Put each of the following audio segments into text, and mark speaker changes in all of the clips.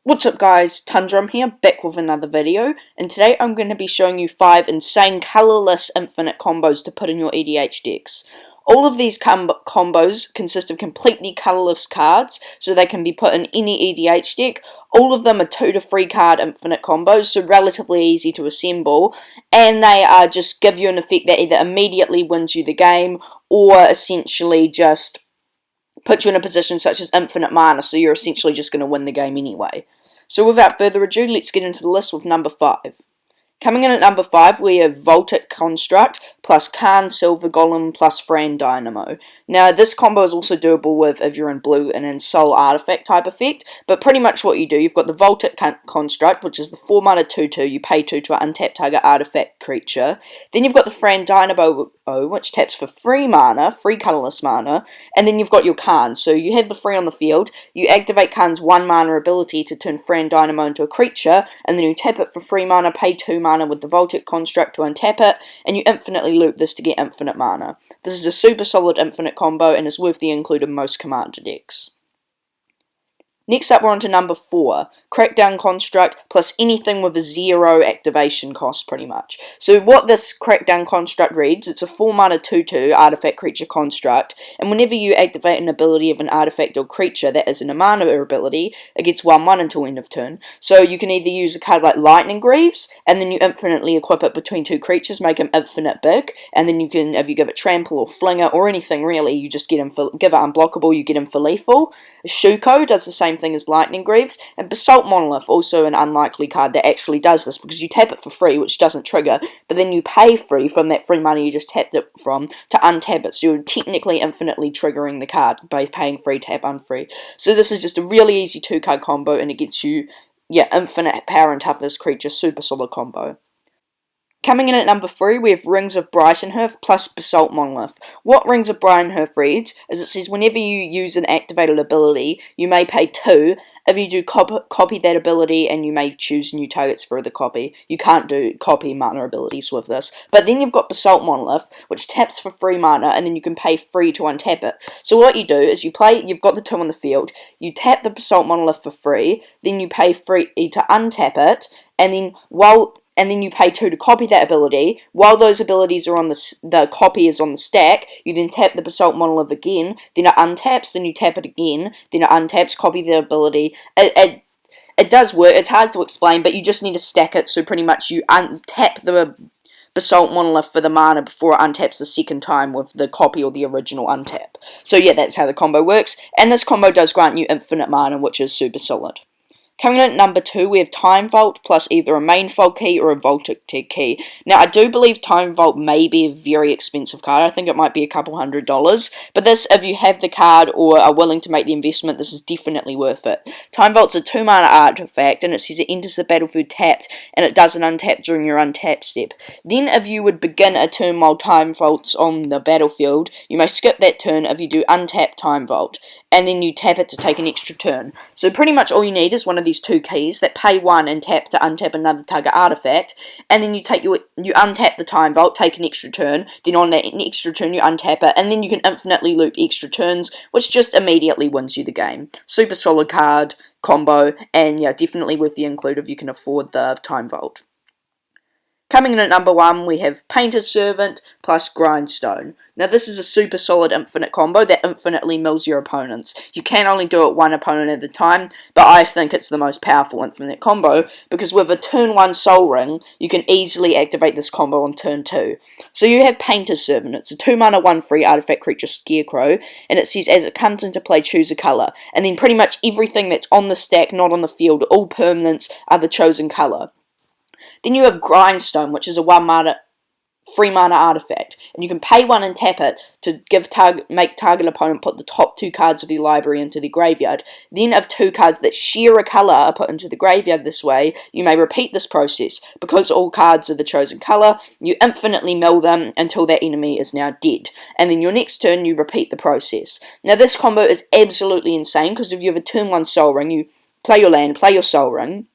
Speaker 1: What's up guys, Tundrum here, back with another video, and today I'm going to be showing you 5 insane Colorless Infinite combos to put in your EDH decks. All of these combos consist of completely colorless cards, so they can be put in any EDH deck. All of them are 2 to 3 card infinite combos, so relatively easy to assemble, and they just give you an effect that either immediately wins you the game, or essentially just put you in a position such as infinite mana, so you're essentially just going to win the game anyway. So without further ado, let's get into the list with number 5. Coming in at number 5, we have Voltic Construct plus Karn Silver Golem plus Fran Dynamo. Now, this combo is also doable with if you're in blue and in Soul Artifact type effect, but pretty much what you do, you've got the Voltic Construct, which is the 4 mana 2/2, you pay 2 to an untapped target artifact creature. Then you've got the Fran Dynamo, which taps for 3 mana, 3 colorless mana, and then you've got your Karn. So you have the 3 on the field, you activate Karn's 1 mana ability to turn Fran Dynamo into a creature, and then you tap it for 3 mana, pay 2 mana with the Voltic Construct to untap it, and you infinitely loop this to get infinite mana. This is a super solid infinite combo and is worth the include in most commander decks. Next up, we're on to number 4, Crackdown Construct plus anything with a 0 activation cost, pretty much. So what this Crackdown Construct reads, it's a 4 mana 2/2 artifact creature construct, and whenever you activate an ability of an artifact or creature that isn't a mana ability, it gets 1/1 until end of turn. So you can either use a card like Lightning Greaves, and then you infinitely equip it between 2 creatures, make them infinite big, and then you can, if you give it Trample or Fling it or anything really, you just get him for, give it Unblockable, you get him for lethal. Shuko does the same thing as Lightning Greaves, and Basalt Monolith, also an unlikely card that actually does this, because you tap it for free, which doesn't trigger, but then you pay free from that free money you just tapped it from to untap it, so you're technically infinitely triggering the card by paying free, tap, unfree. So this is just a really easy 2-card combo, and it gets you, infinite power and toughness creature, super solid combo. Coming in at number 3, we have Rings of Brightonhearth plus Basalt Monolith. What Rings of Brightonhearth reads is it says whenever you use an activated ability, you may pay 2. If you do copy that ability, and you may choose new targets for the copy. You can't do copy mana abilities with this. But then you've got Basalt Monolith, which taps for 3 mana, and then you can pay free to untap it. So what you do is you've got the 2 on the field, you tap the Basalt Monolith for free, then you pay free to untap it, and then you pay 2 to copy that ability. While those abilities are on the copy is on the stack, you then tap the Basalt Monolith again, then it untaps, then you tap it again, then it untaps, copy the ability. It does work, it's hard to explain, but you just need to stack it, so pretty much you untap the Basalt Monolith for the mana before it untaps the second time with the copy or the original untap. So yeah, that's how the combo works, and this combo does grant you infinite mana, which is super solid. Coming in at number 2, we have Time Vault plus either a main fold key or a Voltic key. Now, I do believe Time Vault may be a very expensive card. I think it might be a couple $100. But this, if you have the card or are willing to make the investment, this is definitely worth it. Time Vault's a 2 mana artifact, and it says it enters the battlefield tapped, and it doesn't untap during your untap step. Then, if you would begin a turn while Time Vault's on the battlefield, you may skip that turn if you do untap Time Vault, and then you tap it to take an extra turn. So pretty much all you need is one of these 2 keys that pay 1 and tap to untap another target artifact, and then you untap the Time Vault, take an extra turn, then on that extra turn you untap it, and then you can infinitely loop extra turns, which just immediately wins you the game. Super solid card combo, and yeah, definitely worth the include if you can afford the Time Vault. Coming in at number 1, we have Painter's Servant plus Grindstone. Now this is a super solid infinite combo that infinitely mills your opponents. You can only do it 1 opponent at a time, but I think it's the most powerful infinite combo, because with a turn 1 Soul Ring, you can easily activate this combo on turn 2. So you have Painter's Servant, it's a 2 mana 1/3 artifact creature Scarecrow, and it says as it comes into play, choose a colour, and then pretty much everything that's on the stack, not on the field, all permanents are the chosen colour. Then you have Grindstone, which is a 1 mana 3 mana artifact, and you can pay 1 and tap it to make target opponent put the top 2 cards of your library into the graveyard. Then if 2 cards that share a colour are put into the graveyard this way, you may repeat this process. Because all cards are the chosen colour, you infinitely mill them until that enemy is now dead, and then your next turn you repeat the process. Now this combo is absolutely insane, because if you have a turn 1 Soul Ring, you play your land, play your Soul Ring,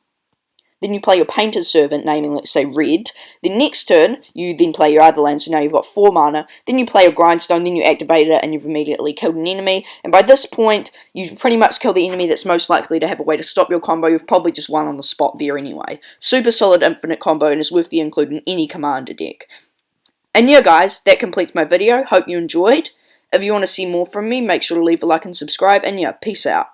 Speaker 1: then you play your Painter's Servant, naming, let's say, red. Then next turn, you then play your other land, so now you've got 4 mana. Then you play your Grindstone, then you activate it, and you've immediately killed an enemy. And by this point, you pretty much kill the enemy that's most likely to have a way to stop your combo. You've probably just won on the spot there anyway. Super solid infinite combo, and is worth the include in any commander deck. And yeah, guys, that completes my video. Hope you enjoyed. If you want to see more from me, make sure to leave a like and subscribe. And yeah, peace out.